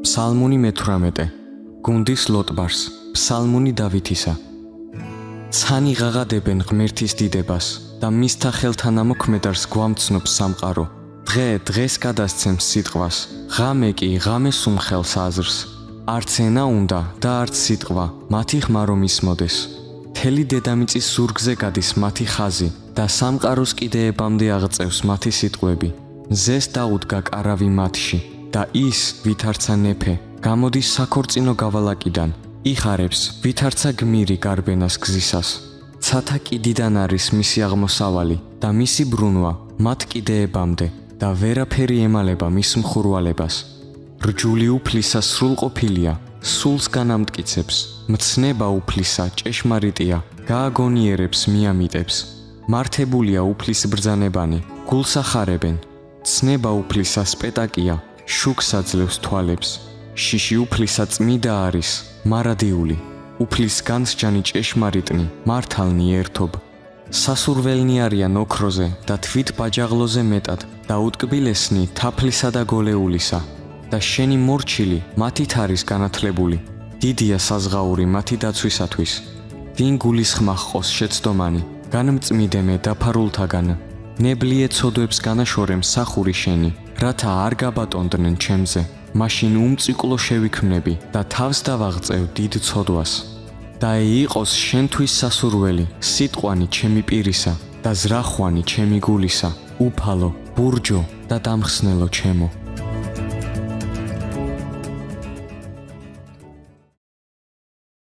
Psalmuni me-18 Gundis lotbars Psalmuni Davidisa Tsani ღაღადებენ ღმერთის დიდებას და მისთა ხელთან ამოქმედარს გვამცნობს სამყარო. დღეს გადასცემს სიტყვას, ღამე კი ღამეს უმხელს აზრს. არც ენა უნდა და არც სიტყვა, მათი ხმა რომ ისმოდეს. მთელი დედამიწის ზურგზე გადის მათი ხაზი და სამყაროს კიდეებამდე აღწევს მათი სიტყვები. მზეს დაუდგა კარავი მათში და ის, ვითარცა ნეფე, გამოდის საქორწინო გავალაკიდან. იხარებს, ვითარცა გმირი გარბენას გზისას. ცათა კიდიდან არის მისი აღმოსავალი და მისი ბრუნვა მათ კიდეებამდე და ვერაფერი ემალება მის მხურვალებას. რჯული უფლისა სრულყოფილია, სულს განამტკიცებს, მცნება უფლისა ჭეშმარიტია, გააგონიერებს მიამიტებს. მართებულია უფლის ბრძანებანი, გულს ახარებენ. ცნება უფლისა სპეტაკია, შუქს აძლევს თვალებს. შიში უფლისა წმიდა არის, მარადიული. უფლის განსჯანი ჭეშმარიტნი, მართალნი ერთობ. სასურველნი არიან ოქროზე და თვით ბაჯაღლოზე მეტად და უტკბილესნი თაფლისა და გოლეულისა. და შენი მორჩილი მათით არის განათლებული. დიდია საზღაური მათი დაცვისათვის. ვინ გულისხმა ჰყოს შეცდომანი, განმწმიდემე დაფარულთაგან. ნებლი ეცოდვებს განაშორემ მსახური შენი, რათა არ გაბატონდნენ ჩემზე. მაშინ უმწიკლო შევიქმნები და თავს დავაღწევ დიდ ცოდვას. და იყოს შენთვის სასურველი, სიტყვანი ჩემი პირისა და ზრახვანი ჩემი გულისა, უფალო, ბურჯო და დამხსნელო ჩემო.